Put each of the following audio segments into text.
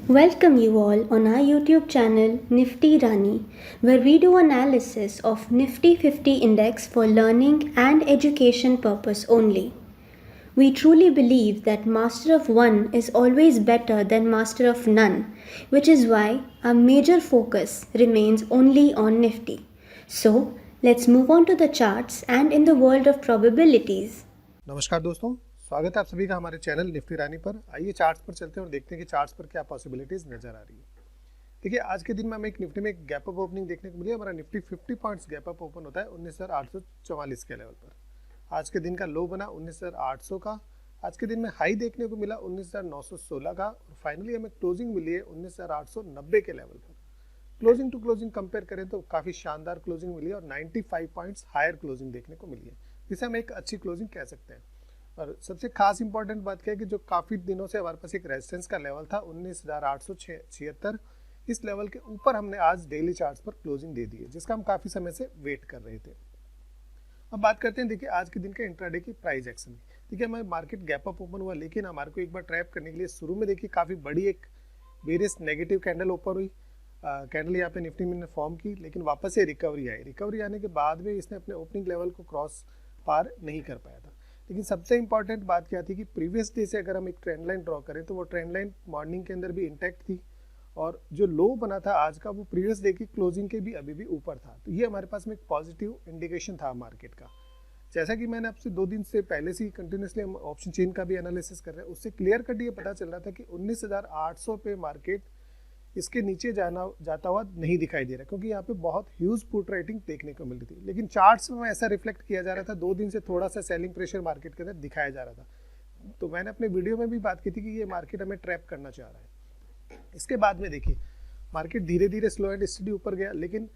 Welcome you all on our YouTube channel Nifty Rani, where we do analysis of Nifty 50 index for learning and education purpose only. We truly believe that master of one is always better than master of none, which is why our major focus remains only on Nifty. So, let's move on to the charts and in the world of probabilities. नमस्कार दोस्तों, स्वागत है आप सभी का हमारे channel Nifty रानी पर। आइए चार्ट्स पर चलते हैं और देखते हैं कि चार्ट्स पर क्या पॉसिबिलिटीज नजर आ रही है। देखिए, आज के दिन में हमें एक निफ्टी में एक गैप अप ओपनिंग देखने को मिली। हमारा Nifty 50 points gap up open होता है 19,844 के लेवल पर। आज के दिन का लो बना 19,800 का। आज के दिन में हाई देखने को मिला 19,916 का और फाइनली हमें क्लोजिंग मिली है 19,890 के लेवल पर। क्लोजिंग टू क्लोजिंग कंपेयर करें तो काफ़ी शानदार क्लोजिंग मिली है और 95 पॉइंट्स हायर क्लोजिंग देखने को मिली है, जिसे हम एक अच्छी क्लोजिंग कह सकते हैं। और सबसे खास इंपॉर्टेंट बात क्या है कि जो काफ़ी दिनों से हमारे पास एक रेजिस्टेंस का लेवल था 19,876, इस लेवल के ऊपर हमने आज डेली चार्ट्स पर क्लोजिंग दे दी है, जिसका हम काफ़ी समय से वेट कर रहे थे। अब बात करते हैं, देखिए आज के दिन के इंट्राडे की प्राइस एक्शन। देखिए हमारे मार्केट गैप अप ओपन हुआ, लेकिन हमारे को एक बार ट्रैप करने के लिए शुरू में देखिए काफ़ी बड़ी एक वेरियस नेगेटिव कैंडल ओपन हुई। कैंडल यहाँ पे निफ्टी में फॉर्म की, लेकिन वापस से रिकवरी आई। रिकवरी आने के बाद में इसने अपने ओपनिंग लेवल को क्रॉस पार नहीं कर पाया था। लेकिन सबसे इंपॉर्टेंट बात क्या थी कि प्रीवियस डे से अगर हम एक ट्रेंड लाइन ड्रॉ करें तो वो ट्रेंड लाइन मॉर्निंग के अंदर भी इंटैक्ट थी और जो लो बना था आज का वो प्रीवियस डे की क्लोजिंग के भी अभी भी ऊपर था। तो ये हमारे पास में एक पॉजिटिव इंडिकेशन था मार्केट का। जैसा कि मैंने आपसे 2 दिन से पहले से ही कंटिन्यूसली हम ऑप्शन चेन का भी एनालिसिस कर रहे हैं, उससे क्लियर कट ये पता चल रहा था कि 19,800 पे मार्केट इसके नीचे जाता हुआ नहीं दिखाई दे रहा, क्योंकि यहाँ पे बहुत ह्यूज पुट रेटिंग देखने को मिल रही थी। लेकिन चार्ट्स में ऐसा रिफ्लेक्ट किया जा रहा था, 2 दिन से थोड़ा सा सेलिंग प्रेशर मार्केट के अंदर दिखाया जा रहा था। तो मैंने अपने वीडियो में भी बात की थी कि ये मार्केट हमें ट्रैप करना चाह रहा है। इसके बाद में देखिए मार्केट धीरे धीरे स्लो एंड स्टडी ऊपर गया, लेकिन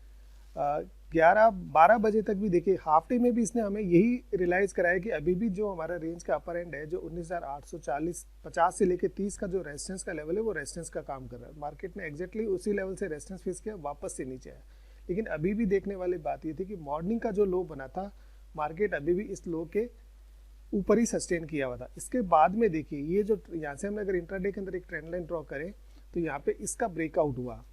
11-12 बजे तक भी देखिए हाफ डे में भी इसने हमें यही रियलाइज़ कराया कि अभी भी जो हमारा रेंज का अपर एंड है, जो 19,840-50 से लेके 30 का जो रेजिस्टेंस का लेवल है, वो रेजिस्टेंस का काम कर रहा है। मार्केट ने एग्जैक्टली उसी लेवल से रेजिस्टेंस फेस किया, वापस से नीचे आया। लेकिन अभी भी देखने वाली बात ये थी कि मॉर्निंग का जो लो बना था, मार्केट अभी भी इस लो के ऊपर ही सस्टेन किया हुआ था। इसके बाद में देखिए ये जो यहाँ से हम अगर इंट्राडे के अंदर एक ट्रेंड लाइन ड्रॉ करें तो यहाँ पे इसका ब्रेकआउट हुआ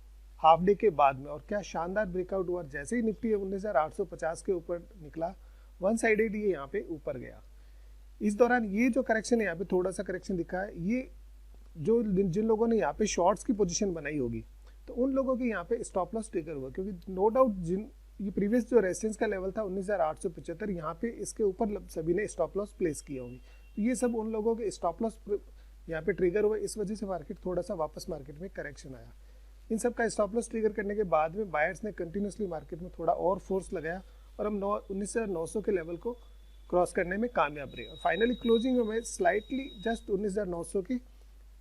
हाफ डे के बाद में, और क्या शानदार ब्रेकआउट हुआ। जैसे ही निफ्टी 19,850 के ऊपर निकला, वन साइडेड ये यहाँ पे ऊपर गया। इस दौरान ये जो करेक्शन है, यहाँ पे थोड़ा सा करेक्शन दिखा है। ये जो जिन लोगों ने यहाँ पे शॉर्ट्स की पोजीशन बनाई होगी, तो उन लोगों के यहाँ पे स्टॉप लॉस ट्रिगर हुआ, क्योंकि नो डाउट जिन ये प्रीवियस जो रेजिस्टेंस का लेवल था 19,875, यहाँ पे इसके ऊपर सभी ने स्टॉप लॉस प्लेस किया होगी। तो ये सब उन लोगों के स्टॉप लॉस यहाँ पे ट्रिगर हुआ, इस वजह से मार्केट थोड़ा सा वापस मार्केट में करेक्शन आया। इन सब का स्टॉप लॉस ट्रिगर करने के बाद में बायर्स ने कंटिन्यूसली मार्केट में थोड़ा और फोर्स लगाया और हम 19,900 के लेवल को क्रॉस करने में कामयाब रहे। और फाइनली क्लोजिंग में स्लाइटली जस्ट 19,900 की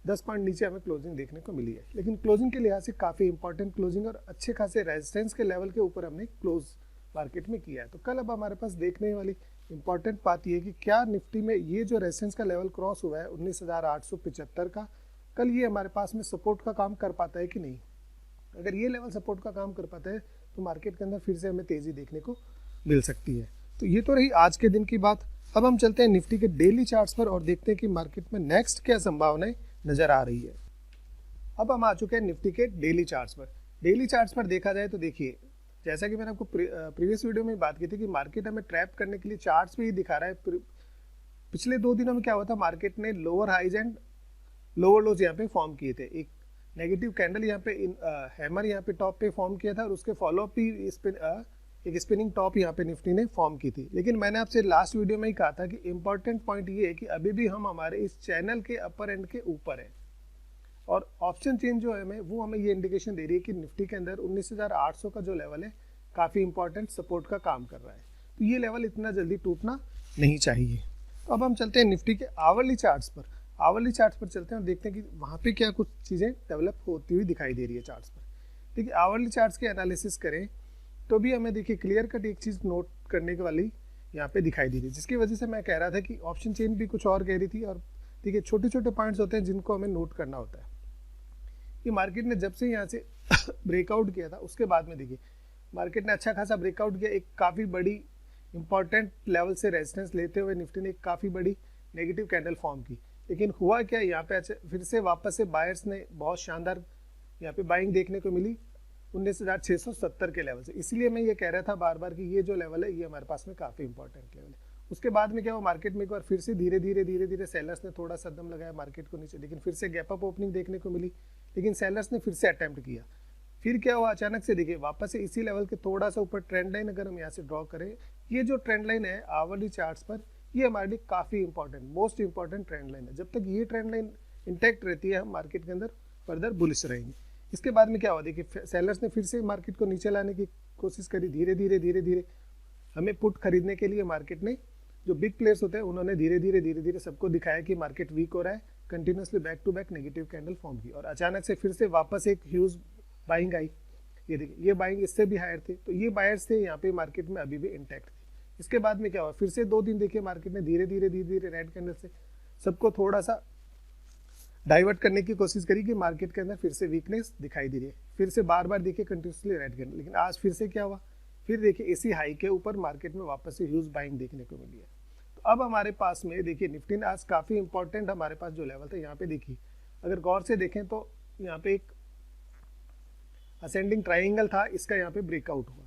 10 पॉइंट नीचे हमें क्लोजिंग देखने को मिली है, लेकिन क्लोजिंग के लिहाज से काफ़ी इंपॉर्टेंट क्लोजिंग और अच्छे खासे रेजिस्टेंस के लेवल के ऊपर हमने क्लोज मार्केट में किया है। तो कल अब हमारे पास देखने वाली इंपॉर्टेंट बात यह है कि क्या निफ्टी में ये जो रेजिस्टेंस का लेवल क्रॉस हुआ है 19,875 का, कल ये हमारे पास में सपोर्ट का काम कर पाता है कि नहीं। अगर ये लेवल सपोर्ट का काम कर पाता है तो मार्केट के अंदर फिर से हमें तेज़ी देखने को मिल सकती है। तो ये तो रही आज के दिन की बात। अब हम चलते हैं निफ्टी के डेली चार्ट्स पर और देखते हैं कि मार्केट में नेक्स्ट क्या संभावनाएं नज़र आ रही है। अब हम आ चुके हैं निफ्टी के डेली चार्ट्स पर। डेली चार्ट्स पर देखा जाए तो देखिए, जैसा कि मैंने आपको प्रीवियस वीडियो में बात की थी कि मार्केट हमें ट्रैप करने के लिए चार्ट्स में ही दिखा रहा है। पिछले 2 दिनों में क्या हुआ था, मार्केट ने lower highs and lower lows यहाँ पे फॉर्म किए थे। एक नेगेटिव कैंडल यहाँ पे हैमर यहाँ पे टॉप पे फॉर्म किया था और उसके फॉलोअप भी एक स्पिनिंग टॉप यहाँ पे निफ्टी ने फॉर्म की थी। लेकिन मैंने आपसे लास्ट वीडियो में ही कहा था कि इंपॉर्टेंट पॉइंट ये है कि अभी भी हम हमारे इस चैनल के अपर एंड के ऊपर है और ऑप्शन चेंज जो है वो हमें ये इंडिकेशन दे रही है कि निफ्टी के अंदर 19,800 का जो लेवल है काफ़ी इंपॉर्टेंट सपोर्ट का काम कर रहा है। तो ये लेवल इतना जल्दी टूटना नहीं चाहिए। तो अब हम चलते हैं निफ्टी के आवरली चार्ट्स पर। आवरली चार्ट्स पर चलते हैं और देखते हैं कि वहाँ पे क्या कुछ चीज़ें डेवलप होती हुई दिखाई दे रही है चार्ट्स पर। देखिए आवरली चार्ट्स के एनालिसिस करें तो भी हमें देखिए क्लियर कट एक चीज़ नोट करने के वाली यहाँ पे दिखाई दे रही है, जिसकी वजह से मैं कह रहा था कि ऑप्शन चेन भी कुछ और कह रही थी। और देखिए छोटे छोटे पॉइंट्स होते हैं जिनको हमें नोट करना होता है। कि मार्केट ने जब से यहाँ से ब्रेकआउट किया था उसके बाद में देखिए मार्केट ने अच्छा खासा ब्रेकआउट किया, एक काफ़ी बड़ी इंपॉर्टेंट लेवल से रेजिस्टेंस लेते हुए निफ्टी ने एक काफ़ी बड़ी नेगेटिव कैंडल फॉर्म की। लेकिन हुआ क्या, यहाँ पे फिर से वापस से बायर्स ने बहुत शानदार यहाँ पे बाइंग देखने को मिली 19,670 के लेवल से। इसलिए मैं ये कह रहा था बार बार कि ये जो लेवल है ये हमारे पास में काफ़ी इंपॉर्टेंट लेवल है। उसके बाद में क्या हुआ, मार्केट में एक बार फिर से धीरे धीरे सेलर्स ने थोड़ा सा दम लगाया मार्केट को नीचे, लेकिन फिर से गैप अप ओपनिंग देखने को मिली, लेकिन सेलर्स ने फिर से अटेम्प्ट किया। फिर क्या हुआ, अचानक से देखिए वापस से इसी लेवल के थोड़ा सा ऊपर ट्रेंड लाइन अगर हम यहाँ से ड्रॉ करें, ये जो ट्रेंड लाइन है आवरली चार्ट्स पर, ये हमारे लिए काफ़ी important, most important trend line है। जब तक ये ट्रेंड लाइन इंटैक्ट रहती है हम मार्केट के अंदर फर्दर बुलिश रहेंगे। इसके बाद में क्या हुआ, देखिए सेलर्स ने फिर से मार्केट को नीचे लाने की कोशिश करी, धीरे धीरे हमें पुट खरीदने के लिए मार्केट ने, जो बिग प्लेयर्स होते हैं उन्होंने धीरे धीरे सबको दिखाया कि मार्केट वीक हो रहा है, continuously back to back negative candle form की, और अचानक से फिर से वापस एक ह्यूज बाइंग आई। ये देखिए ये बाइंग इससे भी हायर थे, तो ये बायर्स थे यहाँ पे मार्केट में अभी भी इंटैक्ट थे। इसके बाद में क्या हुआ, फिर से 2 दिन देखिए मार्केट ने धीरे धीरे रेड कैंडल से सबको थोड़ा सा डाइवर्ट करने की कोशिश करी कि मार्केट के अंदर फिर से वीकनेस दिखाई दे रही है। फिर से बार बार देखिए कंटिन्यूसली रेड कैंडल, लेकिन आज फिर से क्या हुआ, फिर देखिए इसी हाई के ऊपर मार्केट में वापस से ह्यूज बाइंग देखने को मिली है। तो अब हमारे पास में देखिए निफ्टी ने आज काफ़ी इंपॉर्टेंट हमारे पास जो लेवल था यहाँ पे देखिए, अगर गौर से देखें तो यहाँ पे एक असेंडिंग ट्राइंगल था, इसका यहाँ पे ब्रेकआउट हुआ,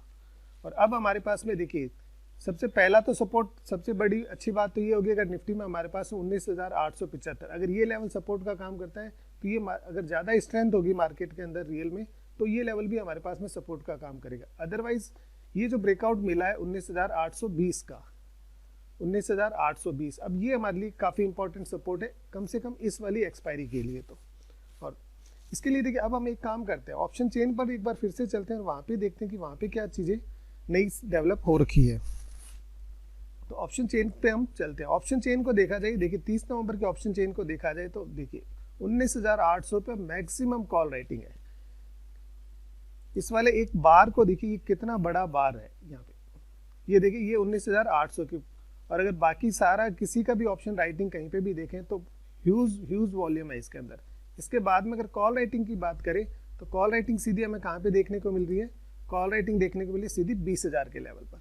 और अब हमारे पास में देखिए सबसे पहला तो सपोर्ट, सबसे बड़ी अच्छी बात तो ये होगी अगर निफ्टी में हमारे पास 19,875 अगर ये लेवल सपोर्ट का काम करता है, तो ये अगर ज़्यादा स्ट्रेंथ होगी मार्केट के अंदर रियल में, तो ये लेवल भी हमारे पास में सपोर्ट का काम करेगा। अदरवाइज ये जो ब्रेकआउट मिला है 19,820 का, 19,820, अब ये हमारे लिए काफ़ी इंपॉर्टेंट सपोर्ट है, कम से कम इस वाली एक्सपायरी के लिए। तो और इसके लिए देखिए अब हम एक काम करते हैं, ऑप्शन चेन पर एक बार फिर से चलते हैं और वहाँ पे देखते हैं कि वहाँ पे क्या चीज़ें नई डेवलप हो रखी है। तो ऑप्शन चेन पे हम चलते हैं। ऑप्शन चेन को देखा जाए, देखिए 30 नवंबर के ऑप्शन चेन को देखा जाए तो देखिए 19,800 पे मैक्सिमम कॉल राइटिंग है। इस वाले एक बार को देखिए ये कितना बड़ा बार है यहाँ पे, ये देखिए ये 19,800 की, और अगर बाकी सारा किसी का भी ऑप्शन राइटिंग कहीं पे भी देखें तो ह्यूज वॉल्यूम है इसके अंदर। इसके बाद में अगर कॉल राइटिंग की बात करें तो कॉल राइटिंग सीधी हमें कहाँ पे देखने को मिल रही है, कॉल राइटिंग देखने को मिली सीधी 20,000 के लेवल पर।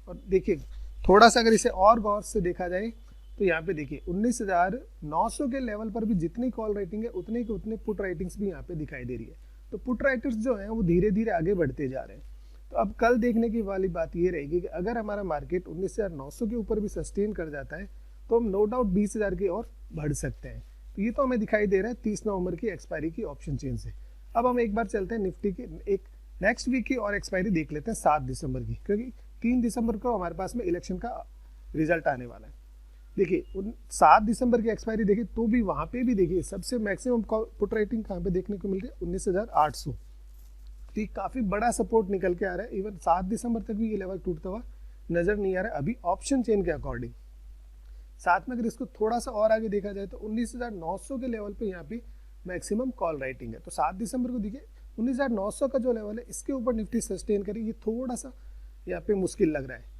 और देखिए थोड़ा सा अगर इसे और गौर से देखा जाए तो यहाँ पे देखिए 19,900 के लेवल पर भी जितनी कॉल राइटिंग है उतने के उतने पुट राइटिंग्स भी यहाँ पे दिखाई दे रही है। तो पुट राइटर्स जो हैं वो धीरे धीरे आगे बढ़ते जा रहे हैं। तो अब कल देखने की वाली बात ये रहेगी कि अगर हमारा मार्केट 19,900 के ऊपर भी सस्टेन कर जाता है तो हम नो डाउट 20,000 की ओर बढ़ सकते हैं। तो ये तो हमें दिखाई दे रहा है 30 नवंबर की एक्सपायरी की ऑप्शन चेन से। अब हम एक बार चलते हैं निफ्टी की एक नेक्स्ट वीक की और एक्सपायरी देख लेते हैं 7 दिसंबर की, क्योंकि 3 दिसंबर को हमारे पास में इलेक्शन का रिजल्ट आने वाला है। देखिए 7 दिसंबर की एक्सपायरी देखिए तो भी वहाँ पे भी देखिए सबसे मैक्सिमम पुट राइटिंग कहाँ पे देखने को मिल रही है 19,800। तो ये काफ़ी बड़ा सपोर्ट निकल के आ रहा है। इवन 7 दिसंबर तक भी ये लेवल टूटता हुआ नज़र नहीं आ रहा है अभी ऑप्शन चेन के अकॉर्डिंग। साथ में अगर इसको थोड़ा सा और आगे देखा जाए तो 19,900 के लेवल पे यहाँ पे मैक्सिमम कॉल राइटिंग है। तो 7 दिसंबर को देखिए 19,900 का जो लेवल है इसके ऊपर निफ्टी सस्टेन करे, ये थोड़ा सा यहाँ पे मुश्किल लग रहा है।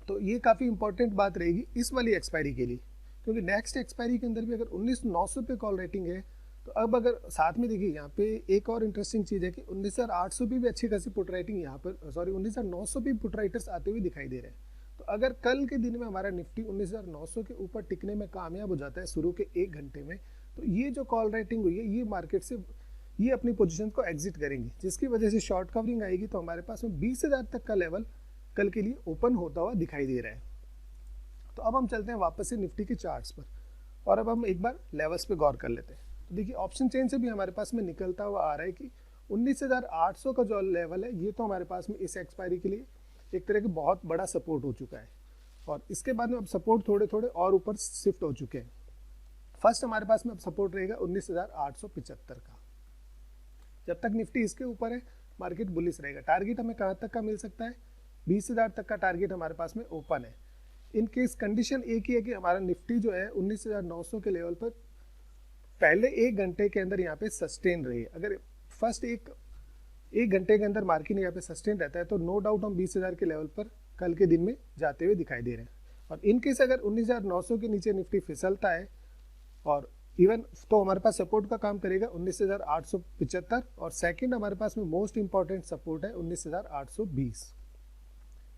तो ये काफ़ी इंपॉर्टेंट बात रहेगी इस वाली एक्सपायरी के लिए, क्योंकि नेक्स्ट एक्सपायरी के अंदर भी अगर 19,900 पे कॉल रेटिंग है तो अब अगर साथ में देखिए यहाँ पे एक और इंटरेस्टिंग चीज़ है कि 19,800 पे भी अच्छी खासी पुट राइटिंग यहाँ पर 19,900 पे पुट राइटर्स आते हुए दिखाई दे रहे हैं। तो अगर कल के दिन में हमारा निफ्टी 19,900 के ऊपर टिकने में कामयाब हो जाता है शुरू के 1 घंटे में, तो ये जो कॉल राइटिंग हुई है ये मार्केट से ये अपनी पोजीशन को एग्जिट करेंगी, जिसकी वजह से शॉर्ट कवरिंग आएगी। तो हमारे पास में 20,000 तक का लेवल कल के लिए ओपन होता हुआ दिखाई दे रहा है। तो अब हम चलते हैं वापस से निफ्टी के चार्ट्स पर और अब हम एक बार लेवल्स पे गौर कर लेते हैं। तो देखिए ऑप्शन चेन से भी हमारे पास में निकलता हुआ आ रहा है कि 19,800 का जो लेवल है ये तो हमारे पास में इस एक्सपायरी के लिए एक तरह के बहुत बड़ा सपोर्ट हो चुका है, और इसके बाद में अब सपोर्ट थोड़े थोड़े और ऊपर शिफ्ट हो चुके हैं। फर्स्ट हमारे पास में अब सपोर्ट रहेगा 19,875 का। जब तक निफ्टी इसके ऊपर है मार्केट बुलिश रहेगा। टारगेट हमें कहाँ तक का मिल सकता है, 20,000 तक का टारगेट हमारे पास में ओपन है। इन केस कंडीशन एक ही है कि हमारा निफ्टी जो है 19,900 के लेवल पर पहले 1 घंटे के अंदर यहाँ पे सस्टेन रही है। अगर फर्स्ट एक घंटे के अंदर मार्केट यहाँ पे सस्टेन रहता है तो नो डाउट हम 20,000 के लेवल पर कल के दिन में जाते हुए दिखाई दे रहे हैं। और इन केस अगर 19,900 के नीचे निफ्टी फिसलता है और इवन तो हमारे पास सपोर्ट का काम करेगा 19,875, और सेकंड हमारे पास में मोस्ट इंपॉर्टेंट सपोर्ट है 19,820।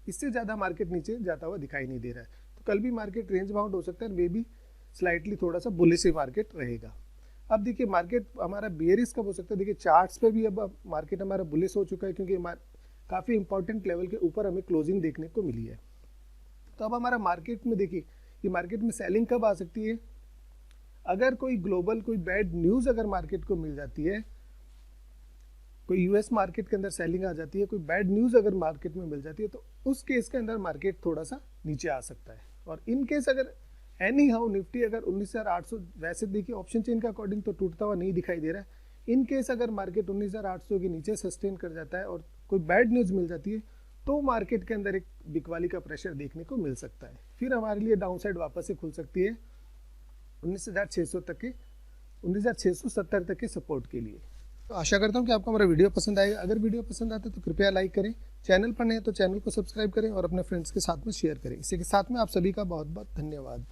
इससे ज़्यादा मार्केट नीचे जाता हुआ दिखाई नहीं दे रहा है। तो कल भी मार्केट रेंज बाउंड हो सकता है, मे बी स्लाइटली थोड़ा सा बुलिश ही मार्केट रहेगा। अब देखिए मार्केट हमारा बेयरिश कब हो सकता है, देखिए चार्ट्स पे भी अब मार्केट हमारा बुलिश हो चुका है क्योंकि काफ़ी इंपॉर्टेंट लेवल के ऊपर हमें क्लोजिंग देखने को मिली है। तो अब हमारा मार्केट में देखिए कि मार्केट में सेलिंग कब आ सकती है, अगर कोई ग्लोबल कोई बैड न्यूज़ अगर मार्केट को मिल जाती है, कोई यूएस मार्केट के अंदर सेलिंग आ जाती है, कोई बैड न्यूज़ अगर मार्केट में मिल जाती है, तो उस केस के अंदर मार्केट थोड़ा सा नीचे आ सकता है। और इन केस अगर एनी हाउ निफ्टी अगर 19,800, वैसे देखिए ऑप्शन चेन के अकॉर्डिंग तो टूटता हुआ नहीं दिखाई दे रहा है, इन केस अगर मार्केट 19,800 के नीचे सस्टेन कर जाता है और कोई बैड न्यूज़ मिल जाती है, तो मार्केट के अंदर एक बिकवाली का प्रेशर देखने को मिल सकता है। फिर हमारे लिए डाउन साइड वापस से खुल सकती है 19,600 तक के 19,670 तक के सपोर्ट के लिए। तो आशा करता हूँ कि आपको हमारा वीडियो पसंद आएगा। अगर वीडियो पसंद आता है तो कृपया लाइक करें, चैनल पर नए हैं तो चैनल को सब्सक्राइब करें और अपने फ्रेंड्स के साथ में शेयर करें। इसी के साथ में आप सभी का बहुत बहुत धन्यवाद।